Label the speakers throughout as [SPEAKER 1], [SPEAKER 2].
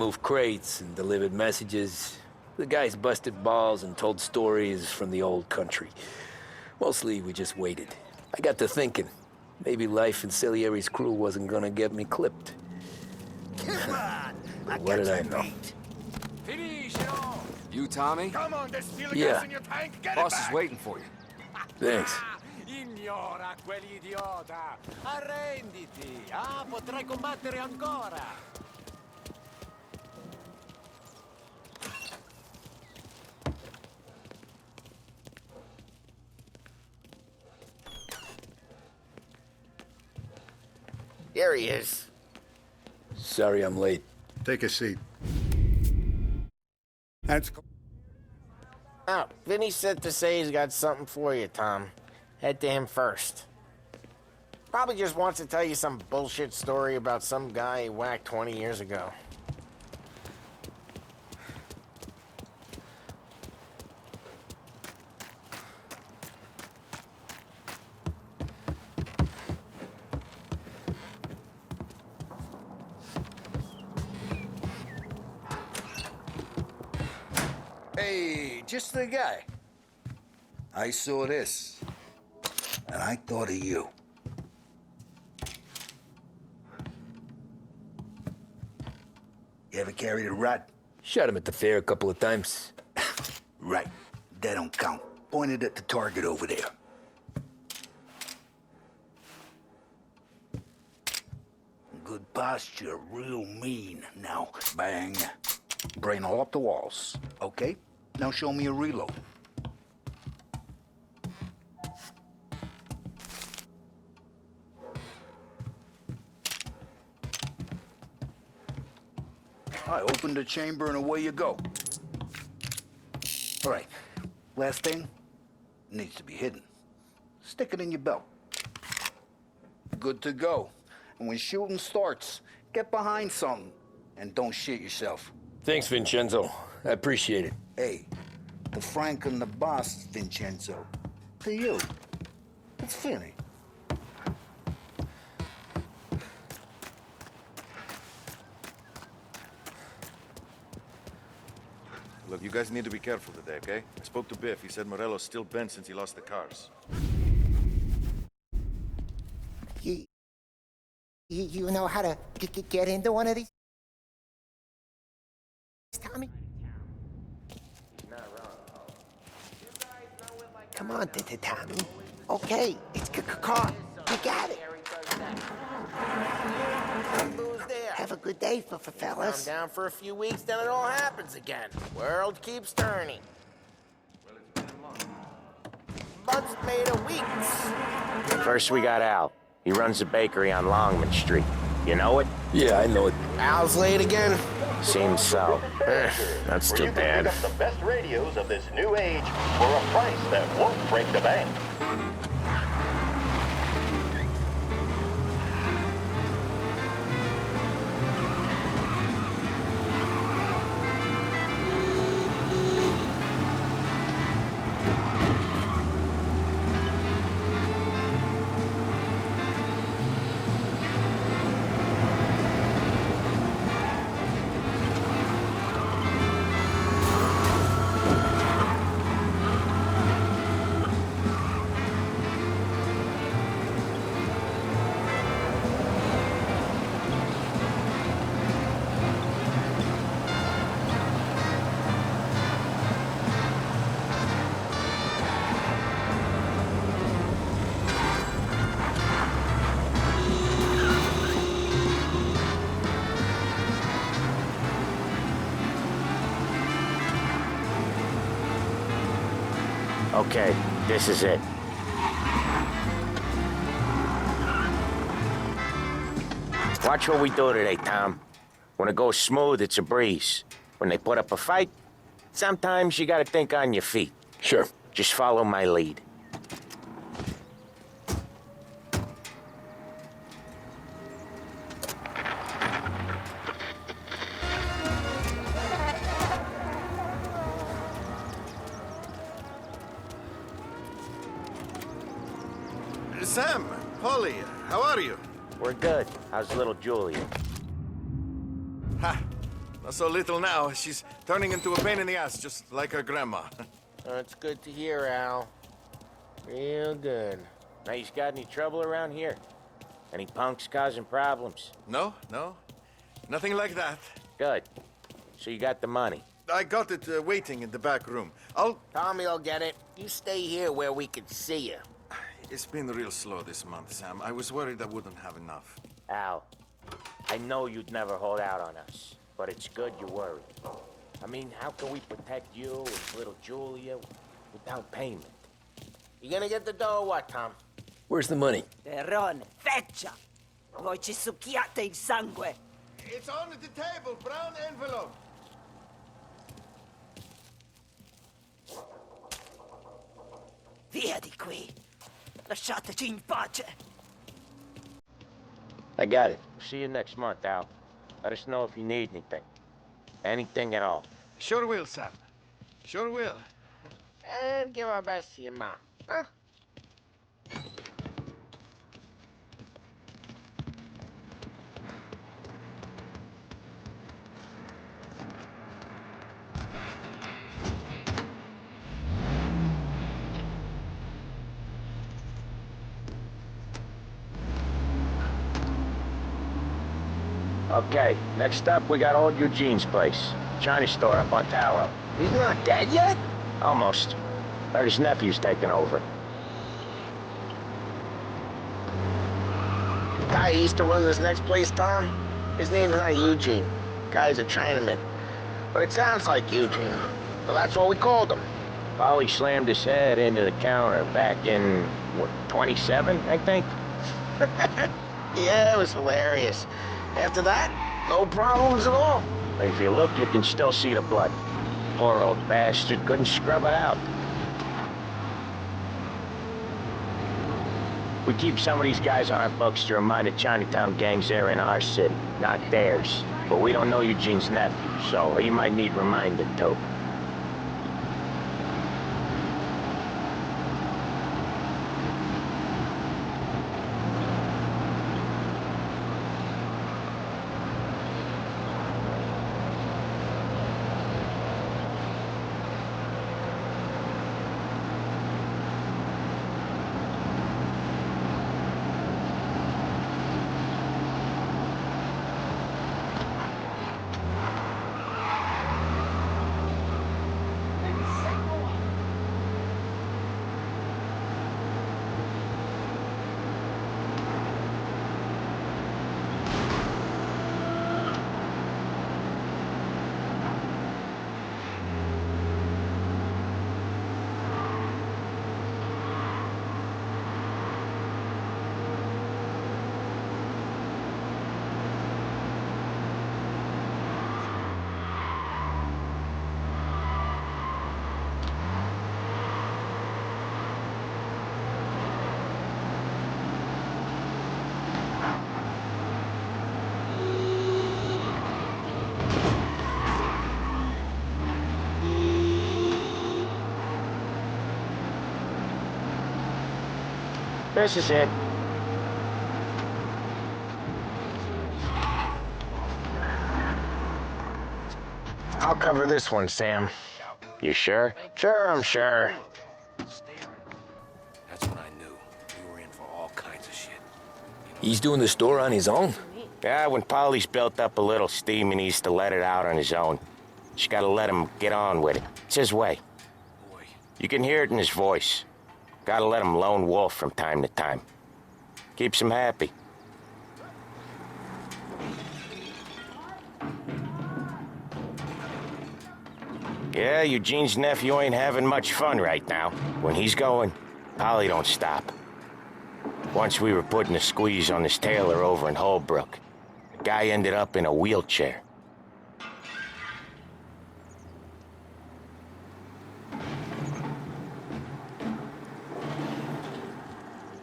[SPEAKER 1] Moved crates and delivered messages. The guys busted balls and told stories from the old country. Mostly, we just waited. I got to thinking, maybe life in Salieri's crew wasn't gonna get me clipped.
[SPEAKER 2] Come on!
[SPEAKER 1] What did I know?
[SPEAKER 3] You, Tommy?
[SPEAKER 2] Come on, there's still
[SPEAKER 1] Yeah.
[SPEAKER 2] gas in your tank. Get
[SPEAKER 3] Boss
[SPEAKER 2] it
[SPEAKER 3] is
[SPEAKER 2] back.
[SPEAKER 3] waiting for you.
[SPEAKER 1] Thanks.
[SPEAKER 4] Ignora quell'idiota! Arrenditi! Ah, potrai combattere ancora!
[SPEAKER 2] Here he is.
[SPEAKER 1] Sorry I'm late.
[SPEAKER 5] Take a seat. That's
[SPEAKER 2] Oh, Vinny said to say he's got something for you, Tom. Head to him first. Probably just wants to tell you some bullshit story about some guy he whacked 20 years ago.
[SPEAKER 6] Hey, just the guy. I saw this, and I thought of you. You ever carried a rod?
[SPEAKER 1] Shot him at the fair a couple of times.
[SPEAKER 6] Right. That don't count. Pointed at the target over there. Good posture, real mean. Now, bang. Brain all up the walls. Okay? Now show me a reload. I open the chamber and away you go. All right. Last thing, needs to be hidden. Stick it in your belt. Good to go. And when shooting starts, get behind something and don't shit yourself.
[SPEAKER 1] Thanks, Vincenzo. I appreciate it.
[SPEAKER 6] Hey, the Frank and the boss, Vincenzo. To you. It's Finny.
[SPEAKER 7] Look, you guys need to be careful today, okay? I spoke to Biff. He said Morello's still bent since he lost the cars.
[SPEAKER 8] You know how to get into one of these, Tommy? Come on, Tommy. Okay, it's car. You got it.
[SPEAKER 2] Who's there?
[SPEAKER 8] Have a good day,
[SPEAKER 2] I'm
[SPEAKER 8] fellas.
[SPEAKER 2] down for a few weeks, then it all happens again. World keeps turning. Bud's made of weeks.
[SPEAKER 9] First we got Al. He runs a bakery on Longman Street. You know it?
[SPEAKER 1] Yeah, I know it.
[SPEAKER 2] Al's late again?
[SPEAKER 9] Seems so. That's too bad.
[SPEAKER 10] The best radios of this new age for a price that won't break the bank.
[SPEAKER 9] Okay, this is it. Watch what we do today, Tom. When it goes smooth, it's a breeze. When they put up a fight, sometimes you gotta think on your feet.
[SPEAKER 1] Sure.
[SPEAKER 9] Just follow my lead.
[SPEAKER 7] Sam, Polly, how are you?
[SPEAKER 9] We're good. How's little Julia?
[SPEAKER 7] Ha! So little now, she's turning into a pain in the ass, just like her grandma.
[SPEAKER 2] It's good to hear, Al. Real good.
[SPEAKER 9] Now, he's got any trouble around here? Any punks causing problems?
[SPEAKER 7] No, nothing like that.
[SPEAKER 9] Good. So you got the money.
[SPEAKER 7] I got it waiting in the back room.
[SPEAKER 2] Tommy will get it. You stay here where we can see you.
[SPEAKER 7] It's been real slow this month, Sam. I was worried I wouldn't have enough.
[SPEAKER 9] Al, I know you'd never hold out on us, but it's good you worry. I mean, how can we protect you and little Julia without payment?
[SPEAKER 2] You gonna get the dough or what, Tom?
[SPEAKER 1] Where's the money?
[SPEAKER 3] Terrone, feccia! Voi ci succhiate il sangue!
[SPEAKER 7] It's on the table, brown envelope.
[SPEAKER 3] Via di qui! Lasciateci in pace!
[SPEAKER 1] I got it.
[SPEAKER 9] See you next month, Al. Let us know if you need anything. Anything at all.
[SPEAKER 7] Sure will, Sam. Sure will.
[SPEAKER 2] And give our best to your mom. Huh?
[SPEAKER 9] Okay, next up, we got old Eugene's place. China store up on Tower.
[SPEAKER 2] He's not dead yet?
[SPEAKER 9] Almost. Heard his nephew's taking over.
[SPEAKER 2] Guy used to run this next place, Tom. His name's not Eugene. Guy's a Chinaman. But it sounds like Eugene. So that's what we called him.
[SPEAKER 9] Polly slammed his head into the counter back in, what, 27, I think?
[SPEAKER 2] Yeah, it was hilarious. After that, no problems at all.
[SPEAKER 9] If you look, you can still see the blood. Poor old bastard couldn't scrub it out. We keep some of these guys on our books to remind the Chinatown gangs they're in our city, not theirs. But we don't know Eugene's nephew, so he might need reminding too. This is it.
[SPEAKER 2] I'll cover this one, Sam.
[SPEAKER 9] You sure?
[SPEAKER 2] Sure, I'm sure.
[SPEAKER 4] That's when I knew we were in for all kinds of shit.
[SPEAKER 1] He's doing the store on his own?
[SPEAKER 9] Yeah, when Polly's built up a little steam, he needs to let it out on his own. Just gotta let him get on with it. It's his way.
[SPEAKER 4] Boy,
[SPEAKER 9] You can hear it in his voice. Gotta let him lone wolf from time to time. Keeps him happy. Yeah, Eugene's nephew ain't having much fun right now. When he's going, Polly don't stop. Once we were putting a squeeze on this tailor over in Holbrook. The guy ended up in a wheelchair.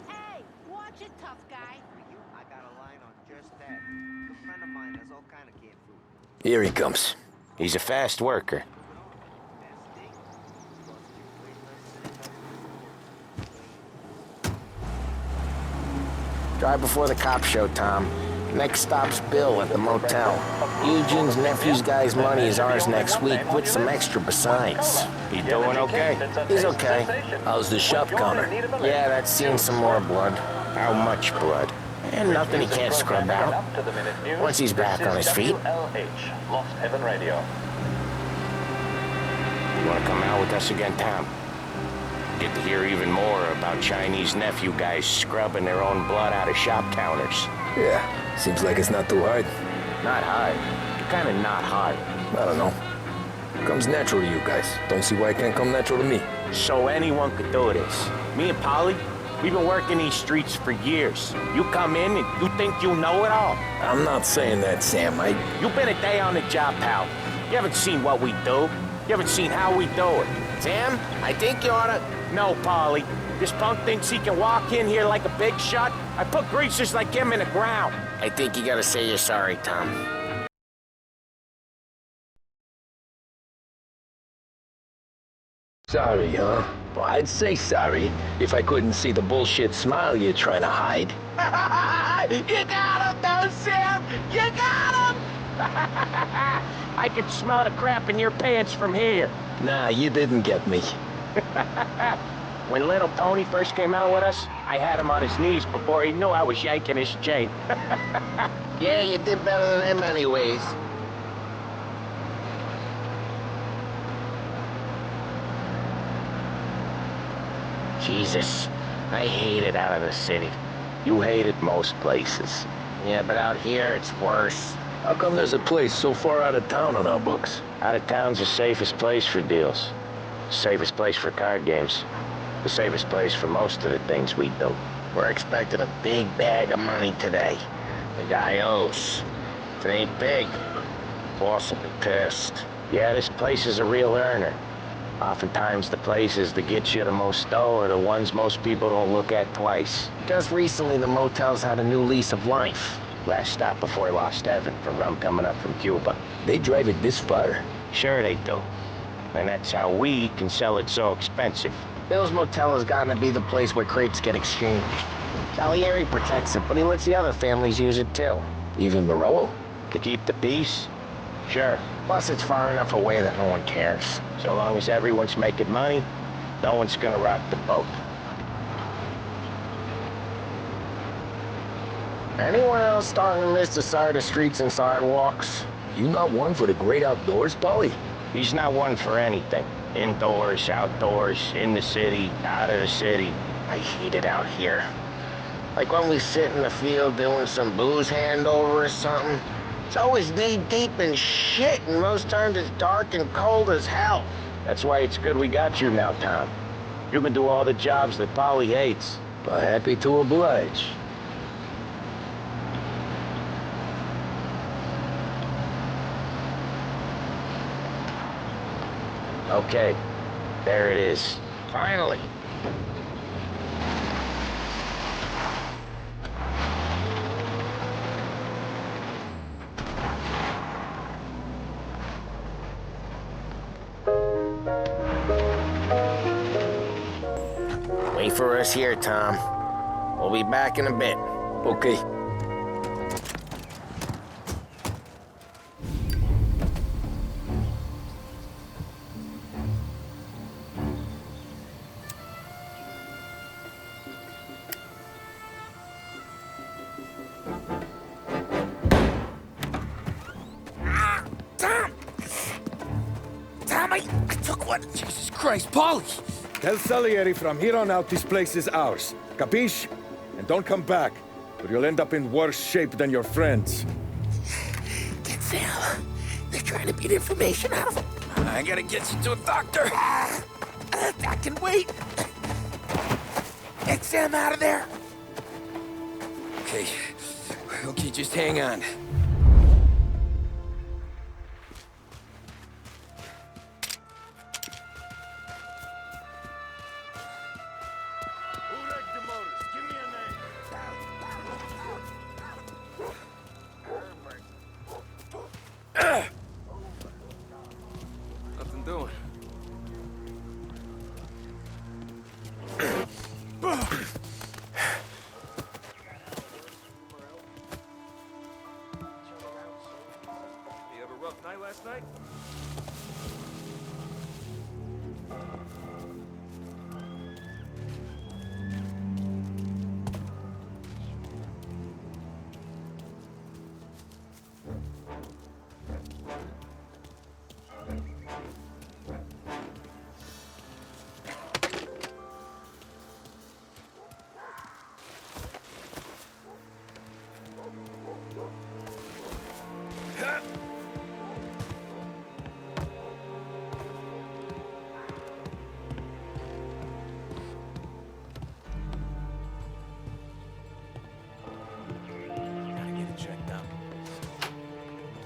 [SPEAKER 5] Hey, watch it, tough guy.
[SPEAKER 8] I got a line on just that. A friend of mine has all kind of canned food.
[SPEAKER 1] Here he comes.
[SPEAKER 9] He's a fast worker.
[SPEAKER 2] Drive before the cops show, Tom. Next stop's Bill at the motel. Eugene's nephew's guy's money is ours next week, with some extra besides.
[SPEAKER 9] He doing okay?
[SPEAKER 2] He's okay.
[SPEAKER 1] How's the shop counter?
[SPEAKER 2] Yeah, that's seen some more blood.
[SPEAKER 9] How much blood?
[SPEAKER 2] And nothing he can't scrub out. Once he's back on his feet.
[SPEAKER 10] Lost Heaven Radio.
[SPEAKER 9] You wanna come out with us again, Tom? Get to hear even more about Chinese nephew guys scrubbing their own blood out of shop counters.
[SPEAKER 1] Yeah, seems like it's not too hard.
[SPEAKER 9] Not hard. Kinda not hard.
[SPEAKER 1] I don't know. Comes natural to you guys. Don't see why it can't come natural to me.
[SPEAKER 9] So anyone could do this. Me and Polly, we've been working these streets for years. You come in and you think you know it all.
[SPEAKER 1] I'm not saying that, Sam.
[SPEAKER 9] You've been a day on the job, pal. You haven't seen what we do. You haven't seen how we do it.
[SPEAKER 2] Sam, I think you oughta...
[SPEAKER 9] No, Polly. This punk thinks he can walk in here like a big shot. I put greasers like him in the ground.
[SPEAKER 2] I think you gotta say you're sorry, Tom.
[SPEAKER 1] Sorry, huh? Well, I'd say sorry if I couldn't see the bullshit smile you're trying to hide.
[SPEAKER 9] You got him, though, Sam! You got him! I can smell the crap in your pants from here.
[SPEAKER 1] Nah, you didn't get me.
[SPEAKER 9] When little Tony first came out with us, I had him on his knees before he knew I was yanking his chain.
[SPEAKER 2] Yeah, you did better than him anyways.
[SPEAKER 9] Jesus, I hate it out of the city. You hate it most places.
[SPEAKER 2] Yeah, but out here, it's worse.
[SPEAKER 1] How come there's a place so far out of town on our books?
[SPEAKER 9] Out of town's the safest place for deals. Safest place for card games. The safest place for most of the things we do.
[SPEAKER 2] We're expecting a big bag of money today. The guy owes. If it ain't big, boss will be pissed.
[SPEAKER 9] Yeah, this place is a real earner. Oftentimes the places that get you the most dough are the ones most people don't look at twice.
[SPEAKER 2] Just recently, the motel's had a new lease of life.
[SPEAKER 9] Last stop before Lost Heaven for rum coming up from Cuba.
[SPEAKER 1] They drive it this far.
[SPEAKER 9] Sure they do. And that's how we can sell it so expensive.
[SPEAKER 2] Bill's motel has gotten to be the place where crates get exchanged. Salieri protects it, but he lets the other families use it too.
[SPEAKER 1] Even Morello?
[SPEAKER 9] To keep the peace? Sure.
[SPEAKER 2] Plus, it's far enough away that no one cares.
[SPEAKER 9] So long as everyone's making money, no one's gonna rock the boat.
[SPEAKER 2] Anyone else starting to miss the side of streets and sidewalks?
[SPEAKER 1] You not one for the great outdoors, Polly?
[SPEAKER 9] He's not one for anything. Indoors, outdoors, in the city, out of the city.
[SPEAKER 2] I hate it out here. Like when we sit in the field doing some booze handover or something. It's always knee-deep in shit, and most times it's dark and cold as hell.
[SPEAKER 9] That's why it's good we got you now, Tom. You can do all the jobs that Polly hates.
[SPEAKER 1] But happy to oblige.
[SPEAKER 9] Okay, there it is.
[SPEAKER 2] Finally. Wait for us here, Tom. We'll be back in a bit.
[SPEAKER 1] Okay.
[SPEAKER 3] Tom, I took one.
[SPEAKER 4] Jesus Christ, Polly!
[SPEAKER 11] Tell Salieri from here on out this place is ours. Capiche? And don't come back, or you'll end up in worse shape than your friends.
[SPEAKER 3] Get Sam. They're trying to beat information out of him.
[SPEAKER 4] I gotta get you to a doctor.
[SPEAKER 3] I can wait. Get Sam out of there.
[SPEAKER 4] Okay. Okay, just hang on. Nothing doing.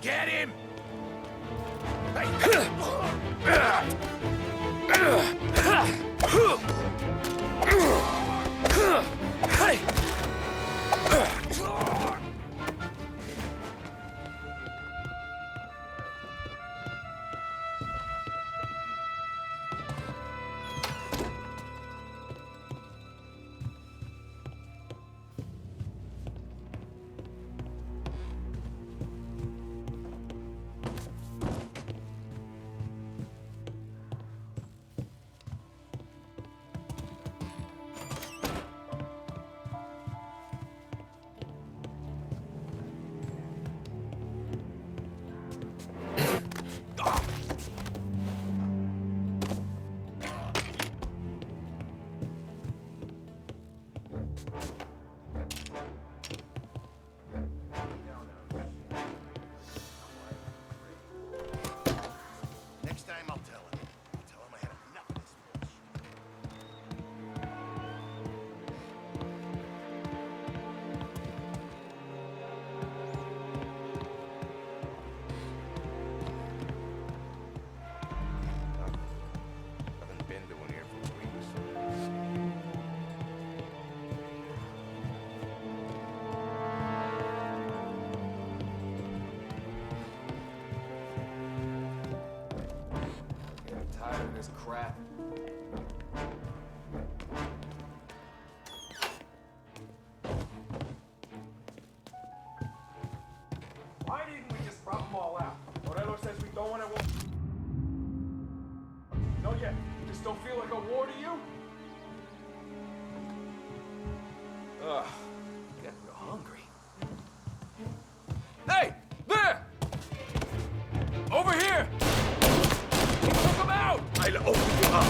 [SPEAKER 4] Get him!
[SPEAKER 3] Next time I'll tell him. I'll tell him I had enough of this bullshit.
[SPEAKER 4] Haven't been to one here for weeks.
[SPEAKER 12] I'm tired of this crap. Why didn't we just rough them all out? Morello says we don't want to. No, yet. Just don't feel like a war to you? Ugh. Getting real hungry. Hey! There! Over here! Took him out!
[SPEAKER 3] I'll open you up.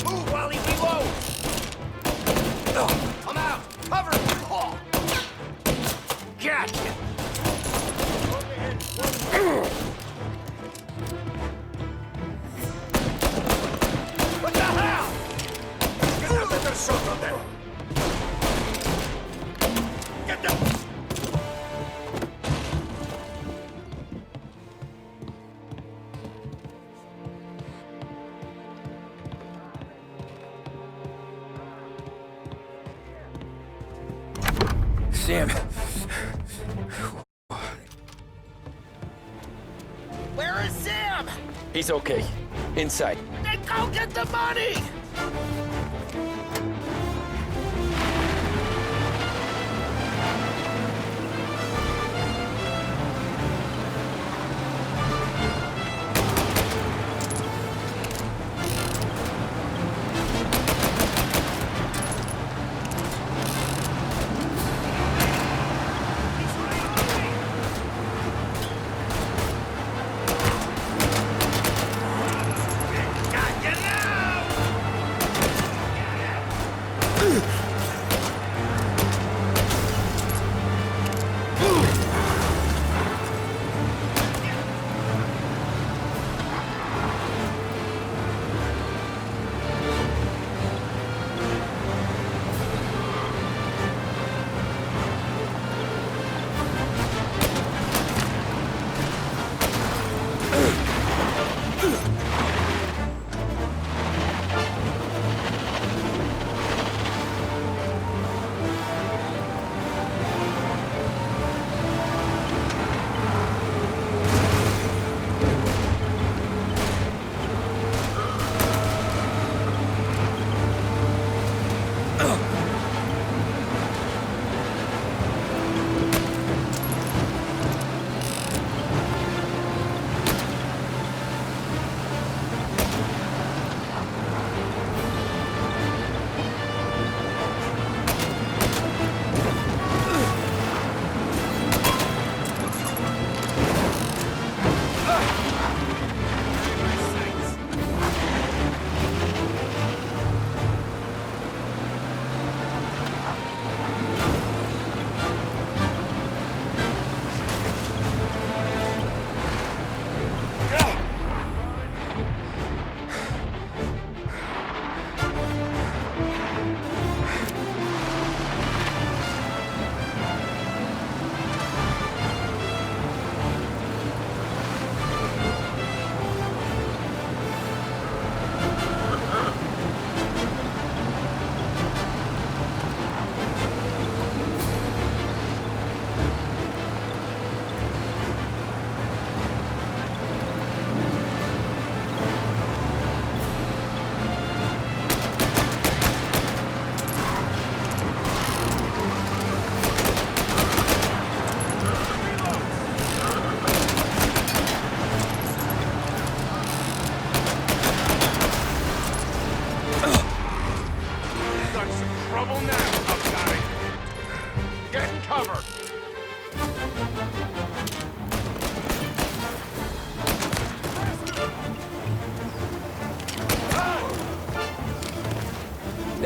[SPEAKER 4] Move while he reloads! I'm out! Cover! Oh. Gotcha! What the hell? Get a better shot on them! Get them!
[SPEAKER 1] Sam.
[SPEAKER 2] Where is Sam?
[SPEAKER 1] He's okay. Inside.
[SPEAKER 2] Then go get the money!
[SPEAKER 3] Got you now!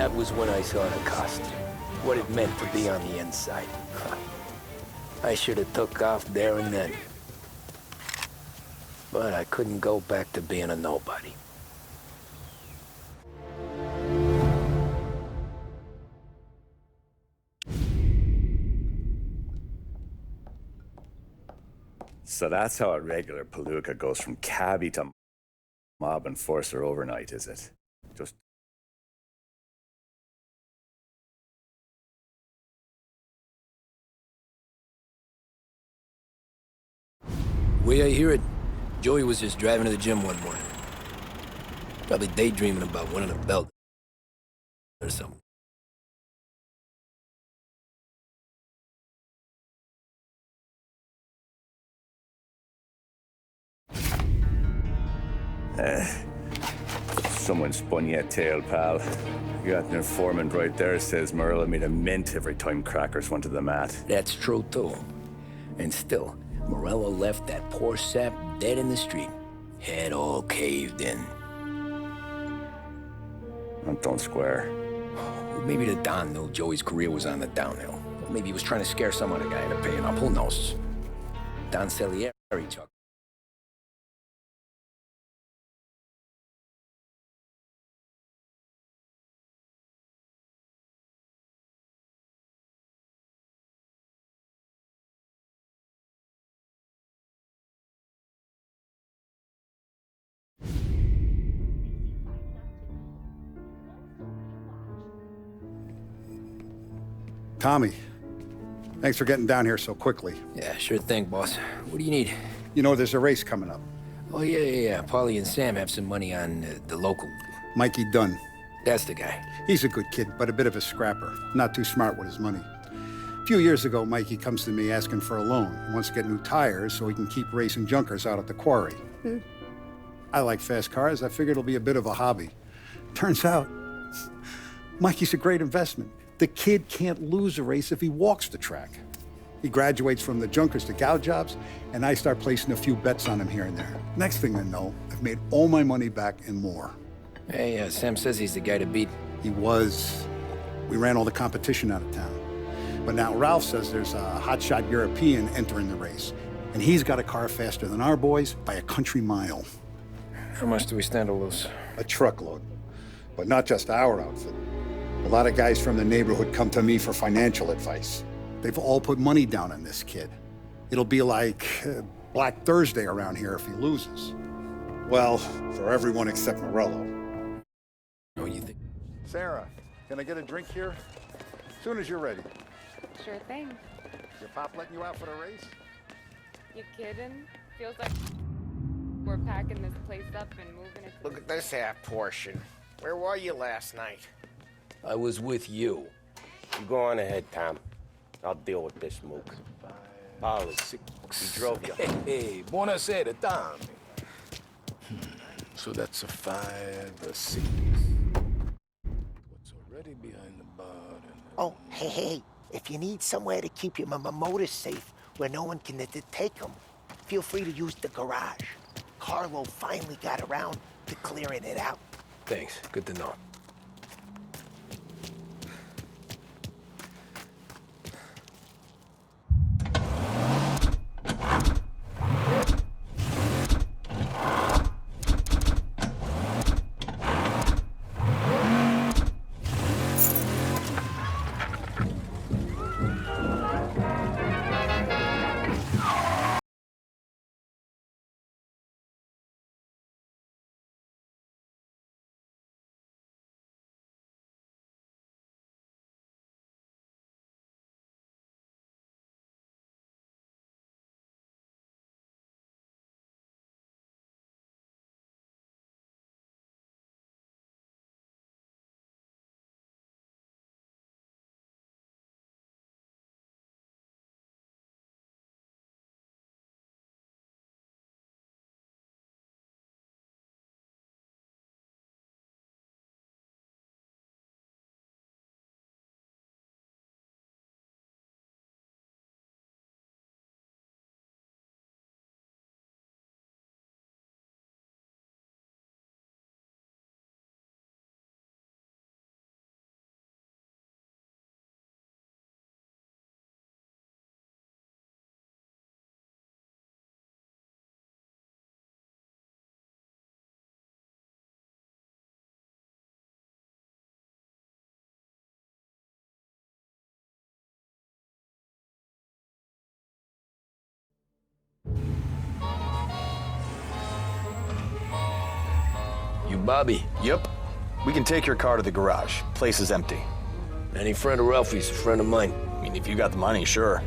[SPEAKER 1] That was when I saw the cost. What it meant to be on the inside. I should have took off there and then. But I couldn't go back to being a nobody.
[SPEAKER 12] So that's how a regular palooka goes from cabbie to mob enforcer overnight, is it? Just...
[SPEAKER 1] The way I hear it, Joey was just driving to the gym one morning. Probably daydreaming about winning a belt or something.
[SPEAKER 12] Someone spun you a tale, pal. You got an informant right there says Morello made a mint every time crackers went to the mat.
[SPEAKER 1] That's true, too. And still, Morello left that poor sap dead in the street. Head all caved in.
[SPEAKER 12] That don't square.
[SPEAKER 1] Well, maybe the Don knew Joey's career was on the downhill. Or maybe he was trying to scare some other guy into paying up. Who knows? Don Salieri took.
[SPEAKER 13] Tommy, thanks for getting down here so quickly.
[SPEAKER 1] Yeah, sure thing, boss. What do you need?
[SPEAKER 13] You know, there's a race coming up.
[SPEAKER 1] Oh, yeah. Paulie and Sam have some money on the local.
[SPEAKER 13] Mikey Dunn.
[SPEAKER 1] That's the guy.
[SPEAKER 13] He's a good kid, but a bit of a scrapper. Not too smart with his money. A few years ago, Mikey comes to me asking for a loan. He wants to get new tires so he can keep racing junkers out at the quarry. I like fast cars. I figured it'll be a bit of a hobby. Turns out, Mikey's a great investment. The kid can't lose a race if he walks the track. He graduates from the junkers to gal jobs, and I start placing a few bets on him here and there. Next thing I know, I've made all my money back and more.
[SPEAKER 1] Hey, Sam says he's the guy to beat.
[SPEAKER 13] He was. We ran all the competition out of town. But now Ralph says there's a hotshot European entering the race, and he's got a car faster than our boys by a country mile.
[SPEAKER 1] How much do we stand to lose?
[SPEAKER 13] A truckload. But not just our outfit. A lot of guys from the neighborhood come to me for financial advice. They've all put money down on this kid. It'll be like Black Thursday around here if he loses. Well, for everyone except Morello.
[SPEAKER 1] Oh, you think?
[SPEAKER 13] Sarah, can I get a drink here? As soon as you're ready.
[SPEAKER 14] Sure thing.
[SPEAKER 13] Your pop letting you out for the race?
[SPEAKER 14] You kidding? Feels like we're packing this place up and moving it.
[SPEAKER 2] Look at this half portion. Where were you last night?
[SPEAKER 1] I was with you.
[SPEAKER 9] You go on ahead, Tom. I'll deal with this mook. Polly, he drove you.
[SPEAKER 4] Hey, buonasera, Tommy. So that's a 5 or 6. What's already behind the bar?
[SPEAKER 8] Oh, hey, if you need somewhere to keep your motors safe where no one can take them, feel free to use the garage. Carlo finally got around to clearing it out.
[SPEAKER 1] Thanks. Good to know. Bobby.
[SPEAKER 15] Yep. We can take your car to the garage. Place is empty.
[SPEAKER 1] Any friend of Ralphie's a friend of mine.
[SPEAKER 15] I mean, if you got the money, sure.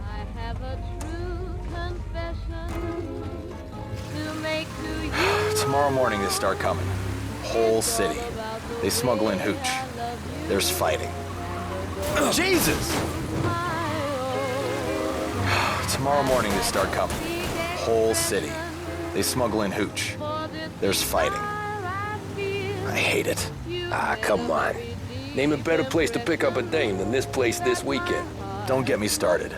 [SPEAKER 14] I have a true confession to make to you.
[SPEAKER 15] Tomorrow morning they start coming. Whole city. They smuggle in hooch. There's fighting. Jesus! Tomorrow morning they start coming. Whole city. They smuggle in hooch. There's fighting. I hate it.
[SPEAKER 1] Ah, come on. Name a better place to pick up a dame than this place this weekend.
[SPEAKER 15] Don't get me started.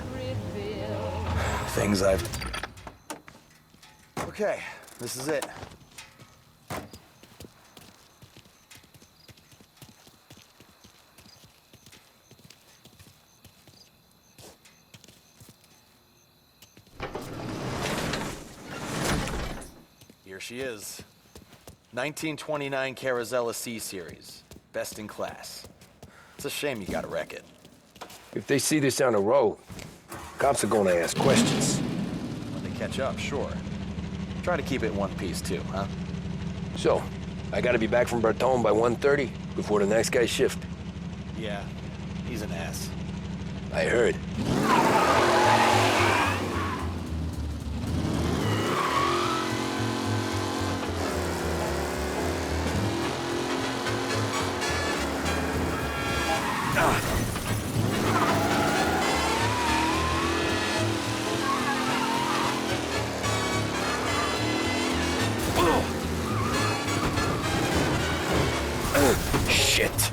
[SPEAKER 15] Things I've... Okay, this is it. Here she is. 1929 Carazella C Series. Best in class. It's a shame you gotta wreck it.
[SPEAKER 1] If they see this on the road, cops are gonna ask questions.
[SPEAKER 15] When they catch up, sure. Try to keep it in one piece too, huh?
[SPEAKER 1] So, I gotta be back from Bertone by 1:30 before the next guy's shift.
[SPEAKER 15] Yeah, he's an ass.
[SPEAKER 1] I heard. Shit.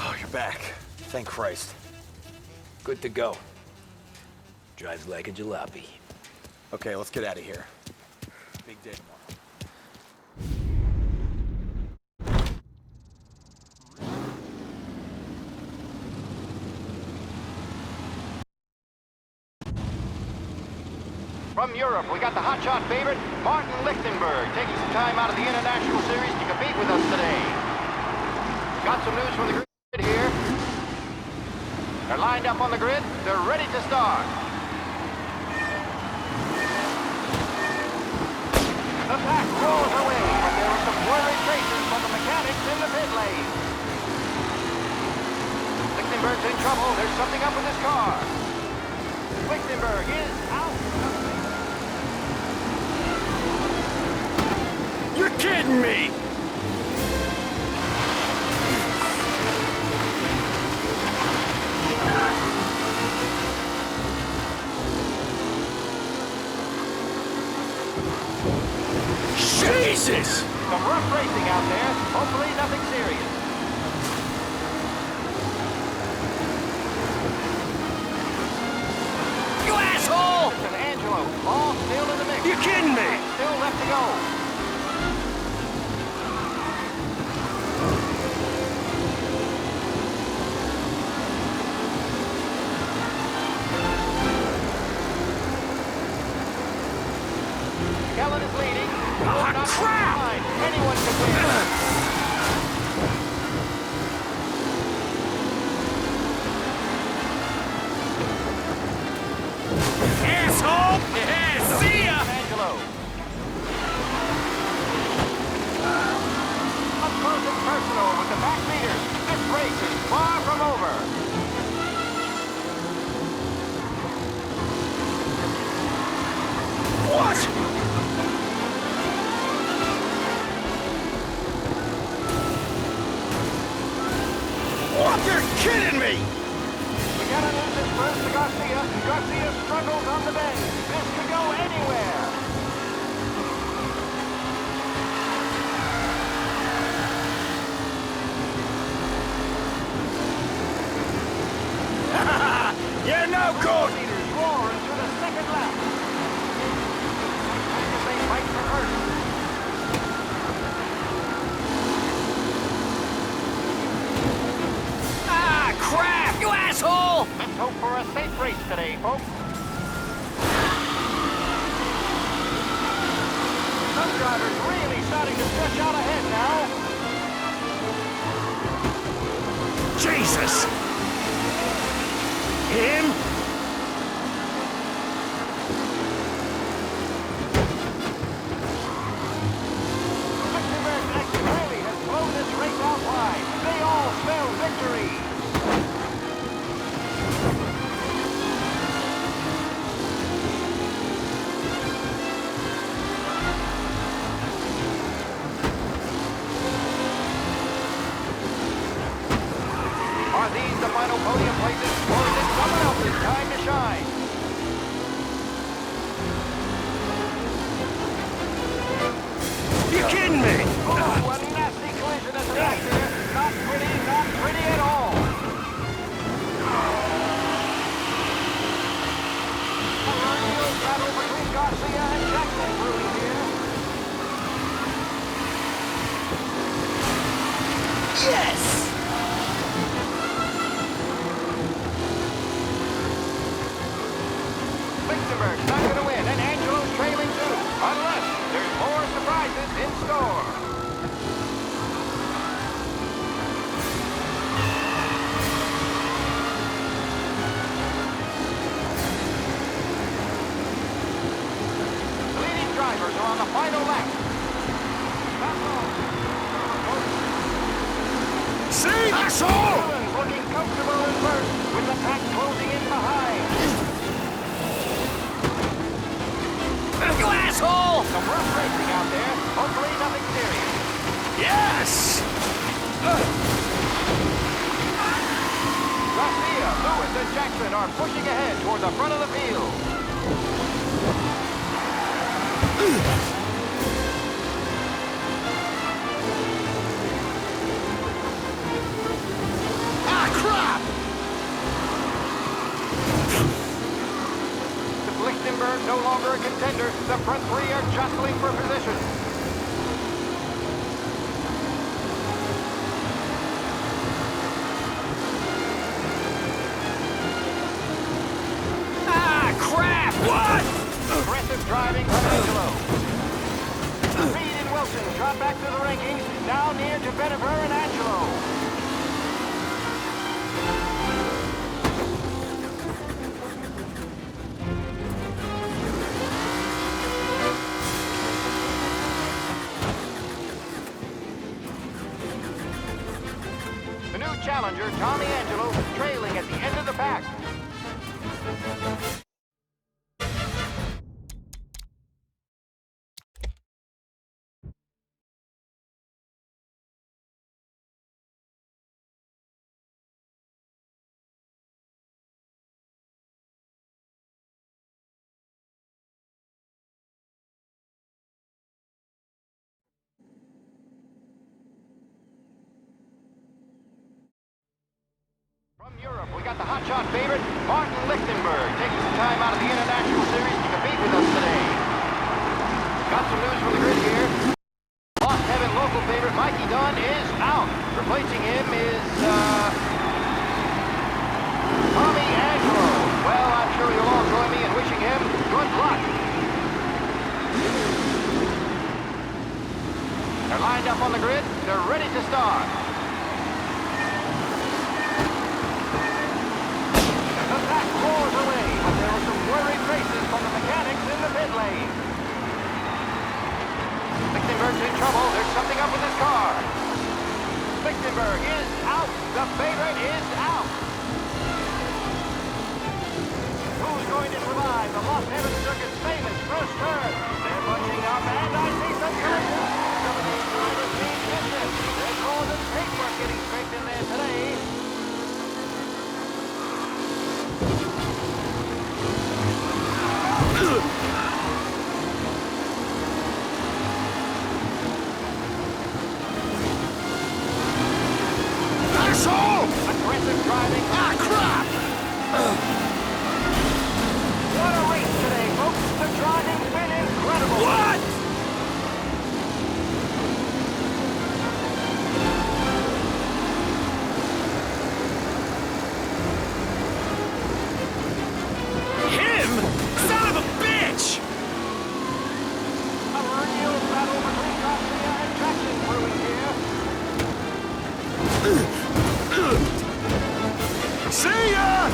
[SPEAKER 15] Oh, you're back. Thank Christ.
[SPEAKER 1] Good to go. Drives like a jalopy.
[SPEAKER 15] Okay, let's get out of here. Big day tomorrow.
[SPEAKER 10] From Europe, we got the hotshot favorite, Martin Lichtenberg, taking some time out of the International Series to compete with us today. Got some news from the grid here. They're lined up on the grid. They're ready to start. The pack rolls away, but there were some blurry traces from the mechanics in the pit lane. Lichtenberg's in trouble. There's something up with his car. Lichtenberg is out.
[SPEAKER 4] You're kidding me! Jesus!
[SPEAKER 10] Some rough racing out there. Hopefully nothing serious.
[SPEAKER 4] You asshole!
[SPEAKER 10] Listen, Angelo, all still in the mix.
[SPEAKER 4] You kidding me?
[SPEAKER 10] Still left to go. Kellen is leading.
[SPEAKER 4] Ah, crap!
[SPEAKER 10] Anyone can win.
[SPEAKER 4] Asshole! Yeah, see ya!
[SPEAKER 10] Angelo. Up close and personal with the back leaders. This race is far from over.
[SPEAKER 4] What? What? You're kidding me!
[SPEAKER 10] We gotta lose this first to Garcia. Garcia struggles on the bend. This could go anywhere.
[SPEAKER 4] You're no good!
[SPEAKER 10] Leaders roar into the second lap. As they fight for first.
[SPEAKER 4] Ah, crap! You asshole!
[SPEAKER 10] Let's hope for a safe race today, folks. Some drivers really starting to stretch out ahead now.
[SPEAKER 4] Jesus! Him?
[SPEAKER 10] Lichtenberg's exit really has blown this race out wide. They all spell victory. Are these the final podium places, or is it someone else's time to shine?
[SPEAKER 4] You kidding me?
[SPEAKER 10] Oh, a nasty collision at the back there. Not pretty at all. A real battle between Garcia and Jackson brewing here.
[SPEAKER 4] Yes! Asshole!
[SPEAKER 10] Looking comfortable in first, with the pack closing in behind.
[SPEAKER 4] You asshole!
[SPEAKER 10] Some rough racing out there. Hopefully nothing serious.
[SPEAKER 4] Yes!
[SPEAKER 10] Garcia, Lewis, and Jackson are pushing ahead toward the front of the field.
[SPEAKER 4] Ah, crap!
[SPEAKER 10] With Lichtenberg no longer a contender, the front three are jostling for position.
[SPEAKER 4] Ah, crap! What?
[SPEAKER 10] Aggressive driving from Angelo. Reed and Wilson drop back to the rankings, now near to Benever and Angelo. The new challenger, Tommy Angelo, trailing at the end of the pack. From Europe, we got the hotshot favorite, Martin Lichtenberg, taking some time out of the International Series to compete with us today. Got some news from the grid here. Lost Heaven local favorite, Mikey Dunn, is out. Replacing him is, Tommy Angelo. Well, I'm sure you'll all join me in wishing him good luck. They're lined up on the grid. They're ready to start. The pack roars away, but there were some worried faces from the mechanics in the pit lane. Lichtenberg's in trouble. There's something up with his car. Lichtenberg is out. The favorite is out. Who's going to survive the Las Vegas Circuit's famous first turn? They're bunching up, and I see some collisions. Some of these drivers mean business. There's more than paintwork getting scraped in there today.
[SPEAKER 4] Asshole!
[SPEAKER 10] Aggressive driving.
[SPEAKER 4] Ah, crap!
[SPEAKER 10] What a race today, folks. The driving's been incredible.
[SPEAKER 4] What? Him? Son of a bitch!
[SPEAKER 10] A real battle between Garcia and Jackson brewing here.
[SPEAKER 4] See ya!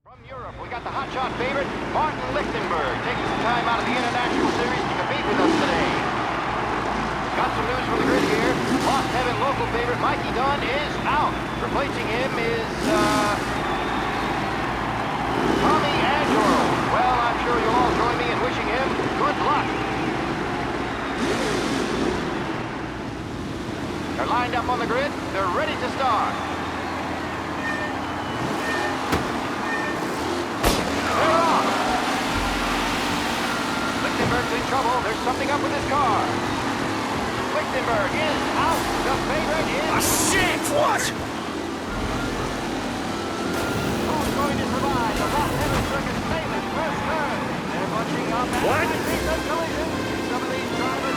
[SPEAKER 10] From Europe, we got the hotshot favorite, Martin Lichtenberg, taking some time out of the International Series to compete with us today. Got some news from the grid here. Lost Heaven local favorite, Mikey Dunn, is out. Replacing him is, Tommy Angelo. Well, I'm sure you'll all join me in wishing him good luck. They're lined up on the grid. They're ready to start. They're off. Lichtenberg's in trouble. There's something up with his car. Lichtenberg is out. The favorite is...
[SPEAKER 4] Ah, shit! What?
[SPEAKER 10] Who's going to survive the Las Vegas Circuit's famous first turn? They're bunching up and
[SPEAKER 4] What?
[SPEAKER 10] I see some collisions. Some of these drivers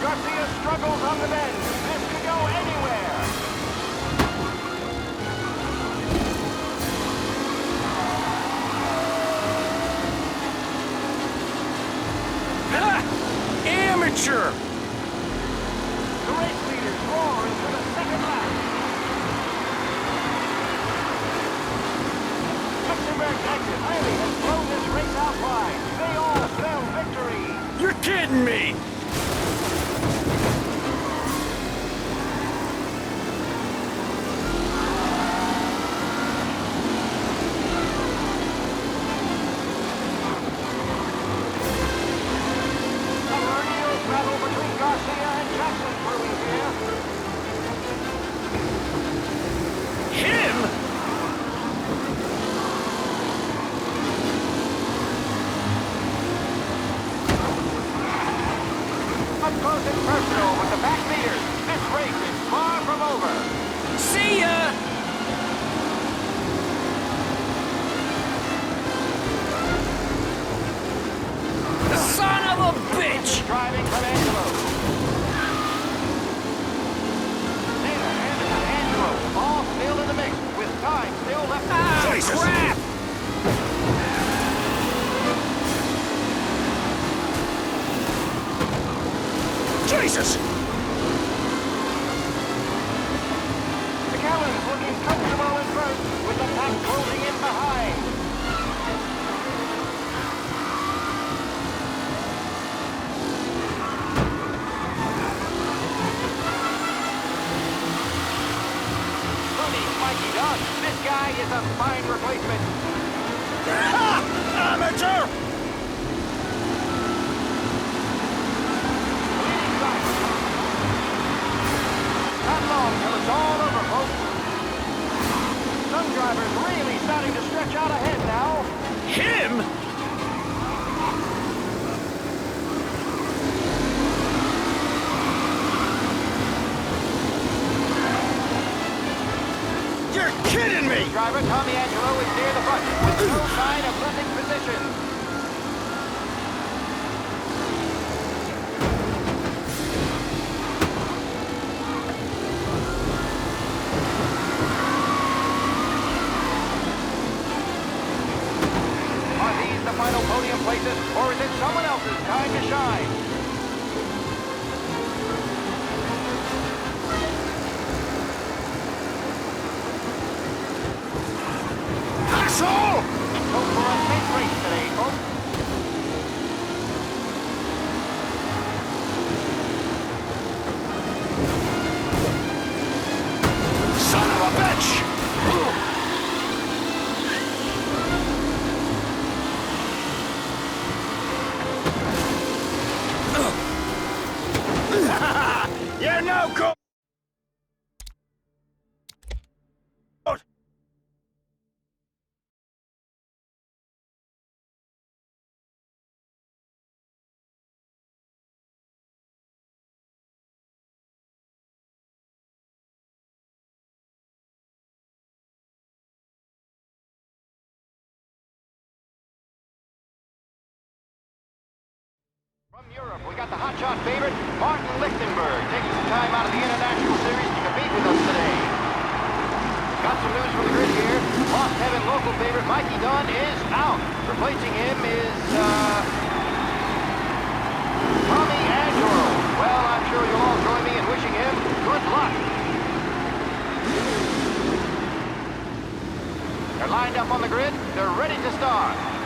[SPEAKER 10] Garcia struggles on the bend. This could go anywhere.
[SPEAKER 4] Amateur!
[SPEAKER 10] The race leaders roar into the second lap. Lichtenberg's exit really has blown this race out wide. They all spell victory.
[SPEAKER 4] You're kidding me!
[SPEAKER 10] Battle between Garcia and Jackson brewing here.
[SPEAKER 4] Him?
[SPEAKER 10] Up close and personal with the back leaders. This race is far from over.
[SPEAKER 4] See ya! Son of a bitch!
[SPEAKER 10] Driving from Angelo. Taylor, Anderson, Angelo, all still in the mix with time still left.
[SPEAKER 4] Ah, crap! Jesus!
[SPEAKER 10] McAllen's looking comfortable in first with the pack closing in behind. Mikey Dunn. This guy is a fine replacement.
[SPEAKER 4] Amateur!
[SPEAKER 10] Not long till it's all over, folks. Some drivers really starting to stretch out ahead now.
[SPEAKER 4] Him? You're kidding me!
[SPEAKER 10] Driver Tommy Angelo is near the front with no sign of losing position. Are these the final podium places, or is it someone else's time to shine?
[SPEAKER 4] Asshole!
[SPEAKER 10] Hope for a safe race today, folks.
[SPEAKER 4] Son of a bitch! You're no good!
[SPEAKER 10] From Europe, we got the hotshot favorite, Martin Lichtenberg, taking some time out of the International Series to compete with us today. Got some news from the grid here. Lost Heaven local favorite Mikey Dunn is out. Replacing him is, Tommy Angelo. Well, I'm sure you'll all join me in wishing him good luck. They're lined up on the grid. They're ready to start.